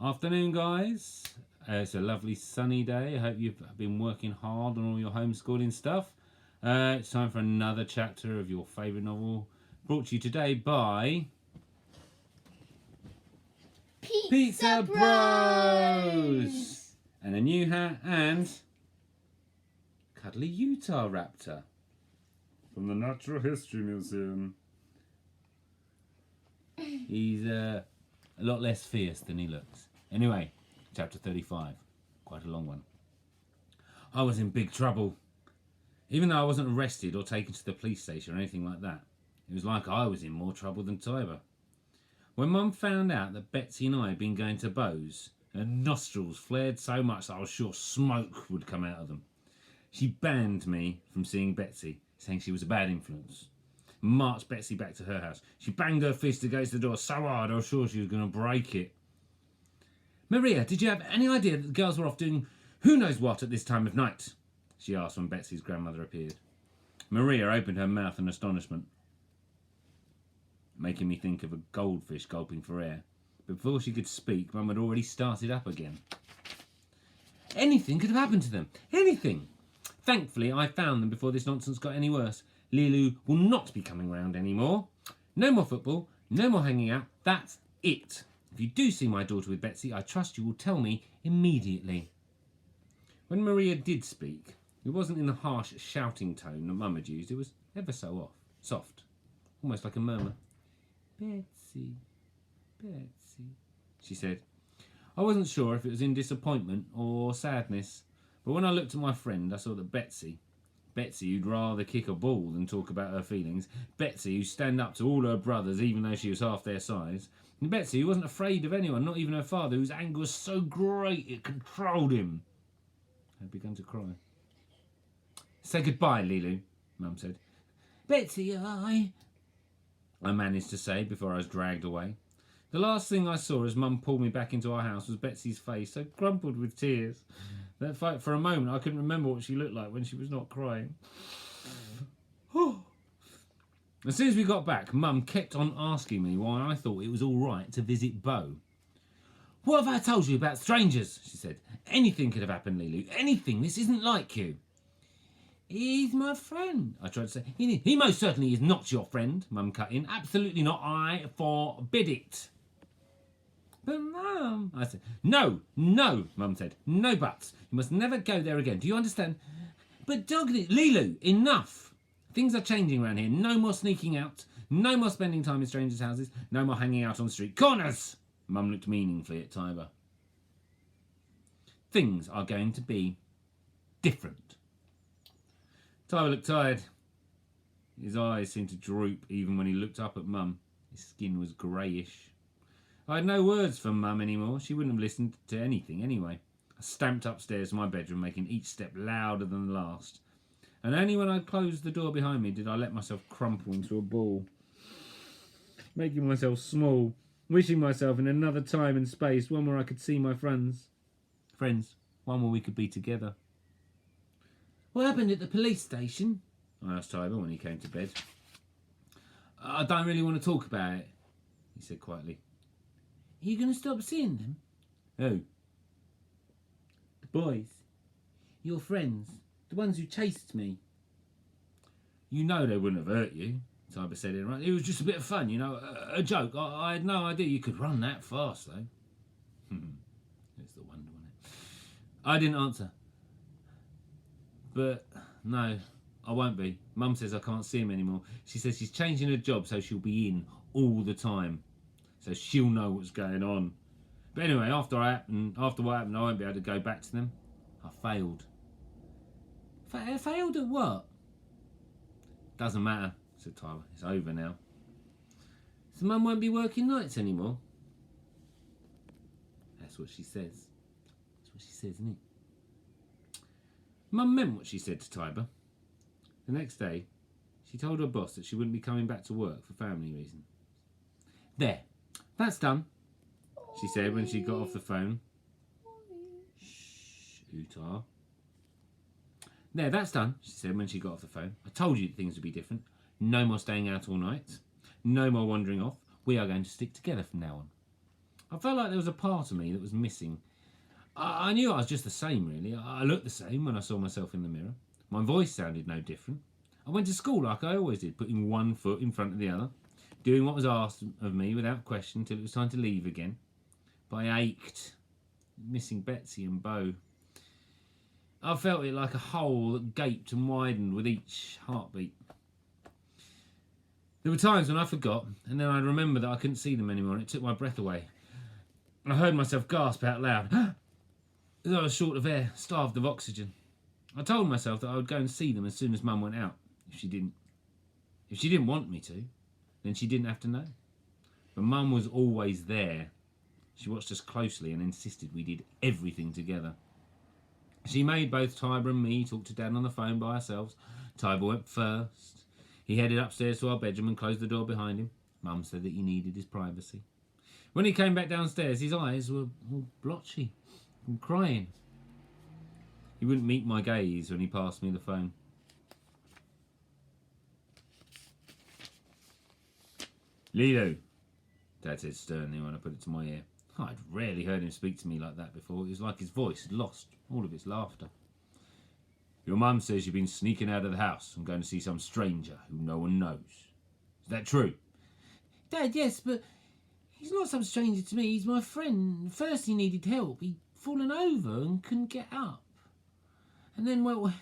Afternoon, guys. It's a lovely sunny day. I hope you've been working hard on all your homeschooling stuff. It's time for another chapter of your favourite novel, brought to you today by Pizza Bros! And a new hat and cuddly Utah raptor from the Natural History Museum. He's a lot less fierce than he looks. Anyway, chapter 35. Quite a long one. I was in big trouble. Even though I wasn't arrested or taken to the police station or anything like that, it was like I was in more trouble than Tiber. When Mum found out that Betsy and I had been going to Beau's, her nostrils flared so much that I was sure smoke would come out of them. She banned me from seeing Betsy, saying she was a bad influence. Marched Betsy back to her house. She banged her fist against the door so hard I was sure she was going to break it. Maria, did you have any idea that the girls were off doing who knows what at this time of night? She asked when Betsy's grandmother appeared. Maria opened her mouth in astonishment, making me think of a goldfish gulping for air. But before she could speak, Mum had already started up again. Anything could have happened to them. Anything. Thankfully, I found them before this nonsense got any worse. Lilu will not be coming round anymore. No more football, no more hanging out. That's it. If you do see my daughter with Betsy, I trust you will tell me immediately. When Maria did speak, it wasn't in the harsh shouting tone that Mum had used. It was ever so soft, almost like a murmur. Betsy, Betsy, she said. I wasn't sure if it was in disappointment or sadness, but when I looked at my friend, I saw that Betsy who'd rather kick a ball than talk about her feelings, Betsy who'd stand up to all her brothers even though she was half their size, and Betsy who wasn't afraid of anyone, not even her father, whose anger was so great it controlled him, had begun to cry. Say goodbye, Lilu, Mum said. Betsy, I managed to say before I was dragged away. The last thing I saw as Mum pulled me back into our house was Betsy's face, so crumpled with tears that for a moment I couldn't remember what she looked like when she was not crying. As soon as we got back, Mum kept on asking me why I thought it was all right to visit Beau. What have I told you about strangers? She said. Anything could have happened, Lilu. Anything. This isn't like you. He's my friend, I tried to say. He most certainly is not your friend, Mum cut in. Absolutely not. I forbid it. But Mum, I said. No, Mum said. No buts. You must never go there again. Do you understand? But Lilu, enough. Things are changing around here. No more sneaking out. No more spending time in strangers' houses. No more hanging out on street corners. Mum looked meaningfully at Tiber. Things are going to be different. Tiber looked tired. His eyes seemed to droop even when he looked up at Mum. His skin was greyish. I had no words for Mum anymore. She wouldn't have listened to anything anyway. I stamped upstairs to my bedroom, making each step louder than the last. And only when I closed the door behind me did I let myself crumple into a ball, making myself small, wishing myself in another time and space, one where I could see my friends, one where we could be together. What happened at the police station? I asked Tiber when he came to bed. I don't really want to talk about it, he said quietly. Are you going to stop seeing them? Who? The boys. Your friends. The ones who chased me. You know they wouldn't have hurt you, Tiber said in right. It was just a bit of fun, you know, a joke. I had no idea you could run that fast, though. It's the wonder, wasn't it? I didn't answer. But, no, I won't be. Mum says I can't see him anymore. She says she's changing her job so she'll be in all the time. So she'll know what's going on. But anyway, after what happened, I won't be able to go back to them. I failed. Failed at what? Doesn't matter, said Tyler. It's over now. So Mum won't be working nights anymore? That's what she says. That's what she says, isn't it? Mum meant what she said to Tiber. The next day, she told her boss that she wouldn't be coming back to work for family reasons. There, that's done, she said when she got off the phone. Shh, Utah. There, that's done, she said when she got off the phone. I told you that things would be different. No more staying out all night. No more wandering off. We are going to stick together from now on. I felt like there was a part of me that was missing. I knew I was just the same, really. I looked the same when I saw myself in the mirror. My voice sounded no different. I went to school like I always did, putting one foot in front of the other, doing what was asked of me without question until it was time to leave again. But I ached, missing Betsy and Bo. I felt it like a hole that gaped and widened with each heartbeat. There were times when I forgot, and then I'd remember that I couldn't see them anymore, and it took my breath away. I heard myself gasp out loud, as I was short of air, starved of oxygen. I told myself that I would go and see them as soon as Mum went out, if she didn't. If she didn't want me to, then she didn't have to know. But Mum was always there. She watched us closely and insisted we did everything together. She made both Tiber and me talk to Dad on the phone by ourselves. Tiber went first. He headed upstairs to our bedroom and closed the door behind him. Mum said that he needed his privacy. When he came back downstairs, his eyes were all blotchy and crying. He wouldn't meet my gaze when he passed me the phone. Lilo, Dad said sternly when I put it to my ear. I'd rarely heard him speak to me like that before. It was like his voice had lost all of its laughter. Your mum says you've been sneaking out of the house and going to see some stranger who no one knows. Is that true? Dad, yes, but he's not some stranger to me. He's my friend. First he needed help. He'd fallen over and couldn't get up. And then, well,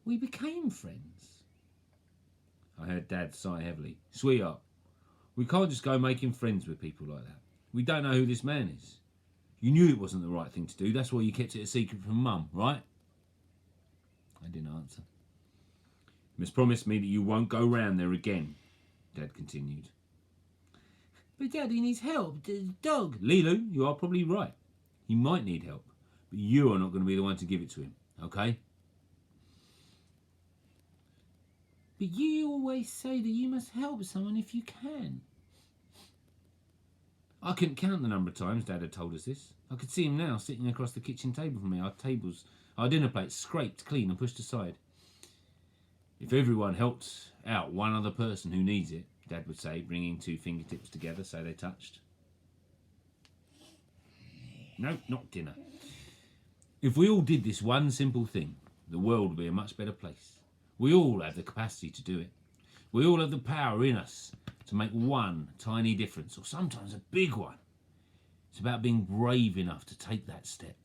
we became friends. I heard Dad sigh heavily. Sweetheart, we can't just go making friends with people like that. We don't know who this man is. You knew it wasn't the right thing to do. That's why you kept it a secret from Mum, right? I didn't answer. You must promise me that you won't go round there again, Dad continued. But Dad, he needs help. The dog. Lilo, you are probably right. He might need help, but you are not going to be the one to give it to him, okay? But you always say that you must help someone if you can. I couldn't count the number of times Dad had told us this. I could see him now sitting across the kitchen table from me, our dinner plates scraped clean and pushed aside. If everyone helped out one other person who needs it, Dad would say, bringing two fingertips together so they touched. No, not dinner. If we all did this one simple thing, the world would be a much better place. We all have the capacity to do it. We all have the power in us to make one tiny difference, or sometimes a big one. It's about being brave enough to take that step.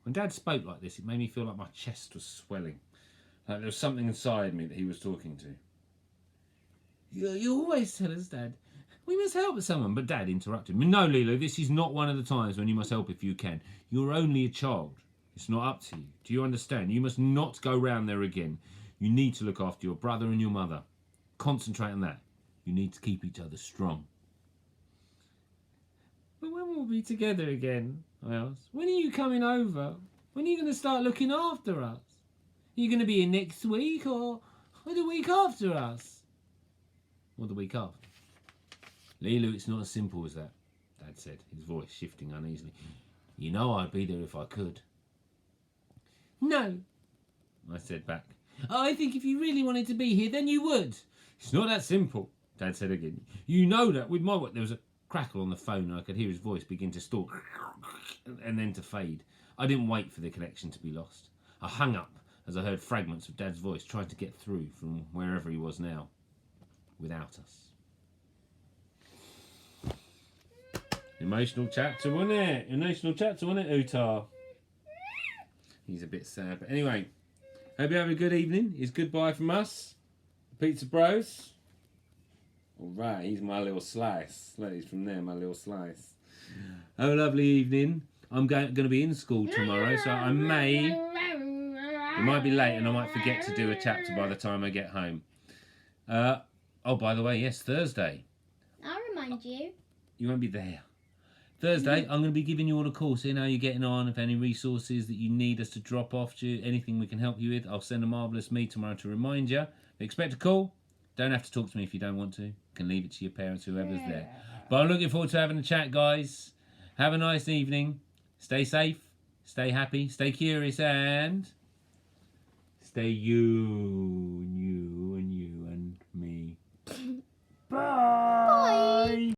When Dad spoke like this, it made me feel like my chest was swelling. Like there was something inside me that he was talking to. You always tell us, Dad, we must help someone. But Dad interrupted me. No, Lilo, this is not one of the times when you must help if you can. You're only a child. It's not up to you. Do you understand? You must not go round there again. You need to look after your brother and your mother. Concentrate on that. You need to keep each other strong. But when will we be together again? I asked. When are you coming over? When are you going to start looking after us? Are you going to be here next week or the week after us? Or the week after? Lilo, it's not as simple as that, Dad said, his voice shifting uneasily. You know I'd be there if I could. No, I said back. I think if you really wanted to be here, then you would. It's not that simple, Dad said again. You know that with my work. There was a crackle on the phone and I could hear his voice begin to stalk and then to fade. I didn't wait for the connection to be lost. I hung up as I heard fragments of Dad's voice trying to get through from wherever he was now, without us. Emotional chapter, wasn't it? Emotional chapter, wasn't it, Utar? He's a bit sad, but anyway, hope you have a good evening. It's goodbye from us, Pizza Bros. All right, he's my little slice. Look, he's from there, my little slice. Have a lovely evening. I'm going to be in school tomorrow, so it might be late and I might forget to do a chapter by the time I get home. Oh, by the way, yes, Thursday. I'll remind you. You won't be there. Thursday, I'm going to be giving you all a call, seeing how you're getting on, if any resources that you need us to drop off to you, anything we can help you with. I'll send a Marvellous Me tomorrow to remind you. Expect a call. Don't have to talk to me if you don't want to. You can leave it to your parents, whoever's there. But I'm looking forward to having a chat, guys. Have a nice evening. Stay safe, stay happy, stay curious, and stay you and me. Bye. Bye.